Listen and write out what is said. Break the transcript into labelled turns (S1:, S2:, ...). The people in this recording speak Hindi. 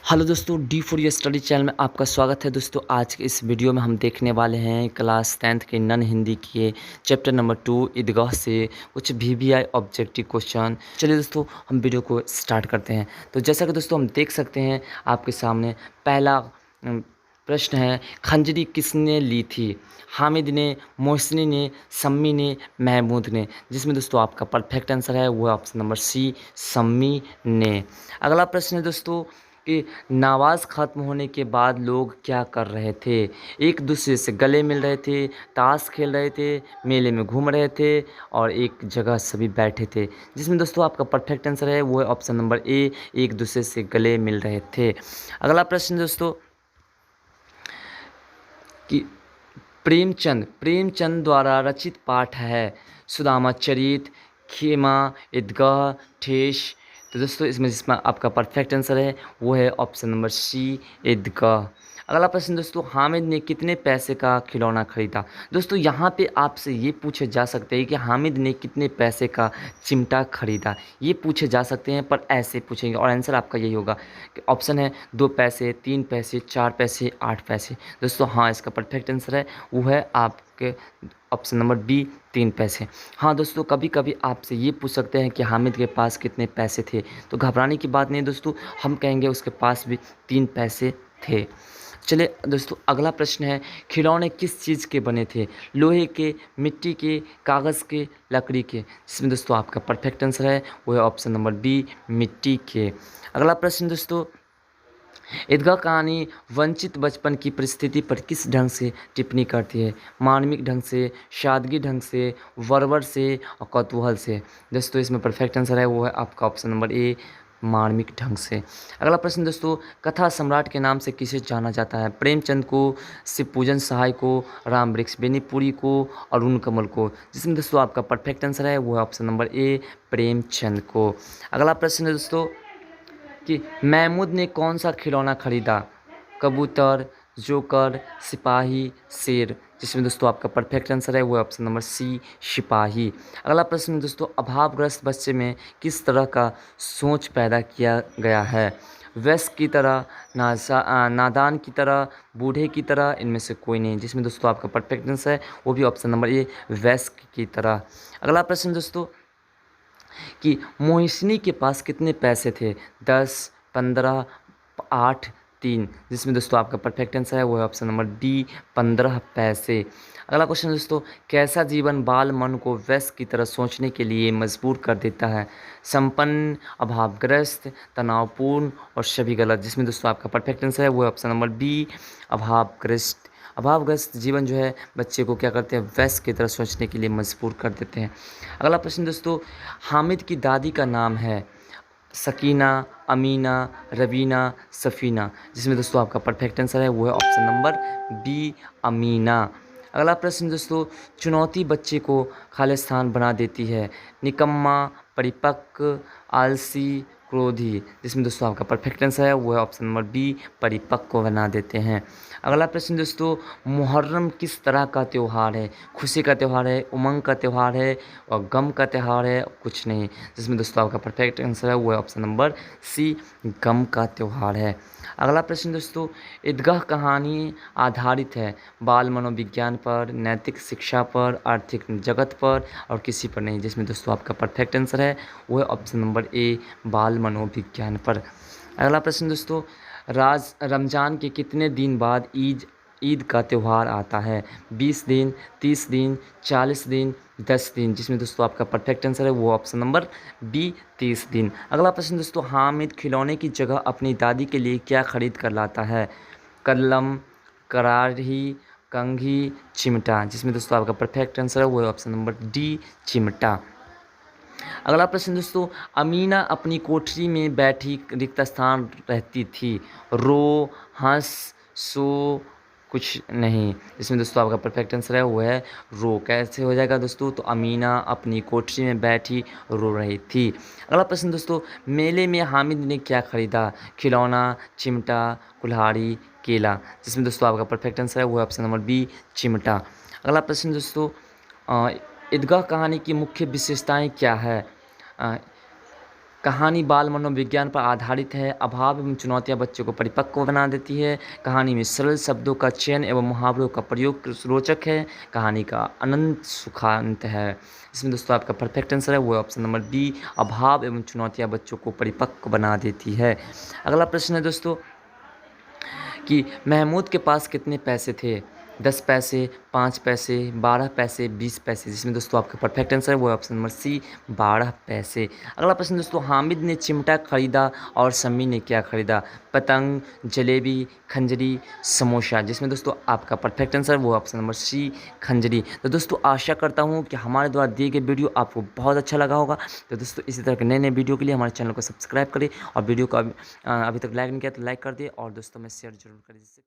S1: हेलो दोस्तों, D for your study channel में आपका स्वागत है। दोस्तों आज के इस वीडियो में हम देखने वाले हैं क्लास 10th के नन हिंदी के चैप्टर नंबर 2 ईदगाह से कुछ वीवीआई ऑब्जेक्टिव क्वेश्चन। चलिए दोस्तों हम वीडियो को स्टार्ट करते हैं। तो जैसा कि दोस्तों हम देख सकते हैं आपके सामने पहला प्रश्न है, खंजरी किसने ली थी? हामिद ने, मोहसिनी ने, सम्मी ने, महमूद ने। जिसमें दोस्तों आपका परफेक्ट आंसर है वो है ऑप्शन नंबर सी, सम्मी ने। अगला प्रश्न है दोस्तों कि नमाज ख़त्म होने के बाद लोग क्या कर रहे थे? एक दूसरे से गले मिल रहे थे, ताश खेल रहे थे, मेले में घूम रहे थे और एक जगह सभी बैठे थे। जिसमें दोस्तों आपका परफेक्ट आंसर है वो है ऑप्शन नंबर ए, एक दूसरे से गले मिल रहे थे। अगला प्रश्न दोस्तों कि प्रेमचंद द्वारा रचित पाठ है सुदामा चरित, खेमा, ईदगाह, ठेस। तो दोस्तों जिसमें आपका परफेक्ट आंसर है वो है ऑप्शन नंबर सी, ईदगाह। अगला प्रश्न दोस्तों, हामिद ने कितने पैसे का खिलौना खरीदा? दोस्तों यहाँ पे आपसे ये पूछे जा सकते हैं कि हामिद ने कितने पैसे का चिमटा खरीदा, ये पूछे जा सकते हैं, पर ऐसे पूछेंगे और आंसर आपका यही होगा कि ऑप्शन है 2 पैसे, 3 पैसे, 4 पैसे, 8 पैसे। दोस्तों हाँ, इसका परफेक्ट आंसर है वो है आपके ऑप्शन नंबर बी, 3 पैसे। हाँ दोस्तों, कभी कभी आपसे ये पूछ सकते हैं कि हामिद के पास कितने पैसे थे, तो घबराने की बात नहीं दोस्तों, हम कहेंगे उसके पास भी 3 पैसे थे। चलिए दोस्तों अगला प्रश्न है, खिलौने किस चीज़ के बने थे? लोहे के, मिट्टी के, कागज़ के, लकड़ी के। जिसमें दोस्तों आपका परफेक्ट आंसर है वो है ऑप्शन नंबर बी, मिट्टी के। अगला प्रश्न दोस्तों, ईदगाह कहानी वंचित बचपन की परिस्थिति पर किस ढंग से टिप्पणी करती है? मार्मिक ढंग से, सादगी ढंग से, वरवर से और कौतूहल से। दोस्तों इसमें परफेक्ट आंसर है वो है आपका ऑप्शन नंबर ए, मार्मिक ढंग से। अगला प्रश्न दोस्तों, कथा सम्राट के नाम से किसे जाना जाता है? प्रेमचंद को, शिवपूजन सहाय को, राम वृक्ष बेनीपुरी को, अरुण कमल को। जिसमें दोस्तों आपका परफेक्ट आंसर है वो है ऑप्शन नंबर ए, प्रेमचंद को। अगला प्रश्न है दोस्तों कि महमूद ने कौन सा खिलौना खरीदा? कबूतर, जोकर, सिपाही, शेर। जिसमें दोस्तों आपका परफेक्ट आंसर है वो है ऑप्शन नंबर सी, सिपाही। अगला प्रश्न दोस्तों, अभावग्रस्त बच्चे में किस तरह का सोच पैदा किया गया है? वयस्क की तरह, नादान की तरह, बूढ़े की तरह, इनमें से कोई नहीं। जिसमें दोस्तों आपका परफेक्ट आंसर है वो भी ऑप्शन नंबर ए, वयस्क की तरह। अगला प्रश्न दोस्तों कि मोहिनी के पास कितने पैसे थे? 10, 15, 8, 3। जिसमें दोस्तों आपका परफेक्ट आंसर है वो है ऑप्शन नंबर डी, 15 पैसे। अगला क्वेश्चन दोस्तों, कैसा जीवन बाल मन को वयस्क की तरह सोचने के लिए मजबूर कर देता है? संपन्न, अभावग्रस्त, तनावपूर्ण और सभी गलत। जिसमें दोस्तों आपका परफेक्ट आंसर है वो है ऑप्शन नंबर बी, अभावग्रस्त। अभावग्रस्त जीवन जो है बच्चे को क्या करते हैं, वयस्क की तरह सोचने के लिए मजबूर कर देते हैं। अगला प्रश्न दोस्तों, हामिद की दादी का नाम है सकीना, अमीना, रवीना, सफ़ीना। जिसमें दोस्तों आपका परफेक्ट आंसर है वो है ऑप्शन नंबर बी, अमीना। अगला प्रश्न दोस्तों, चुनौती बच्चे को खालिस्तान बना देती है। निकम्मा, परिपक्व, आलसी, क्रोधी। जिसमें दोस्तों आपका परफेक्ट आंसर है वो है ऑप्शन नंबर बी, परिपक्व बना देते हैं। अगला प्रश्न दोस्तों, मुहर्रम किस तरह का त्यौहार है? खुशी का त्यौहार है, उमंग का त्यौहार है और गम का त्यौहार है, कुछ नहीं। जिसमें दोस्तों आपका परफेक्ट आंसर है वो है ऑप्शन नंबर सी, गम का त्यौहार है। अगला प्रश्न दोस्तों, ईदगाह कहानी आधारित है बाल मनोविज्ञान पर, नैतिक शिक्षा पर, आर्थिक जगत पर और किसी पर नहीं। जिसमें दोस्तों आपका परफेक्ट आंसर है वो है ऑप्शन नंबर ए, बाल मनोविज्ञान पर। अगला प्रश्न दोस्तों, रमज़ान के कितने दिन बाद ईद का त्यौहार आता है? 20 दिन, 30 दिन, 40 दिन, 10 दिन। जिसमें दोस्तों आपका परफेक्ट आंसर है वो ऑप्शन नंबर बी, 30 दिन। अगला प्रश्न दोस्तों, हामिद खिलौने की जगह अपनी दादी के लिए क्या खरीद कर लाता है? कलम, कराही, कंघी, चिमटा। जिसमें दोस्तों आपका परफेक्ट आंसर है वो है ऑप्शन नंबर डी, चिमटा। अगला प्रश्न दोस्तों, अमीना अपनी कोठरी में बैठी रिक्त स्थान रहती थी। रो, हंस, सो, कुछ नहीं। इसमें दोस्तों आपका परफेक्ट आंसर है वो है रो। कैसे हो जाएगा दोस्तों? तो अमीना अपनी कोठरी में बैठी रो रही थी। अगला प्रश्न दोस्तों, मेले में हामिद ने क्या खरीदा? खिलौना, चिमटा, कुल्हाड़ी, केला। जिसमें दोस्तों आपका परफेक्ट आंसर है वो है ऑप्शन नंबर बी, चिमटा। अगला प्रश्न दोस्तों, ईदगाह कहानी की मुख्य विशेषताएं क्या है? कहानी बाल मनोविज्ञान पर आधारित है। अभाव एवं चुनौतियाँ बच्चों को परिपक्व बना देती है। कहानी में सरल शब्दों का चयन एवं मुहावरों का प्रयोग रोचक है। कहानी का अनंत सुखांत है। इसमें दोस्तों आपका परफेक्ट आंसर है वो है ऑप्शन नंबर बी, अभाव एवं चुनौतियाँ बच्चों को परिपक्व बना देती है। अगला प्रश्न है दोस्तों कि महमूद के पास कितने पैसे थे? 10 पैसे, 5 पैसे, 12 पैसे, 20 पैसे, जिसमें दोस्तों आपका परफेक्ट आंसर है वो है ऑप्शन नंबर सी, 12 पैसे। अगला प्रश्न दोस्तों, हामिद ने चिमटा खरीदा और शम्मी ने क्या खरीदा? पतंग, जलेबी, खंजरी, समोसा, जिसमें दोस्तों आपका परफेक्ट आंसर वो है ऑप्शन नंबर सी, खंजरी। तो दोस्तों आशा करता हूँ कि हमारे द्वारा दिए गए वीडियो आपको बहुत अच्छा लगा होगा। तो दोस्तों इसी तरह के नए नए वीडियो के लिए हमारे चैनल को सब्सक्राइब करें और वीडियो को अभी तक लाइक नहीं किया तो लाइक कर दें और दोस्तों में शेयर जरूर करें, जिससे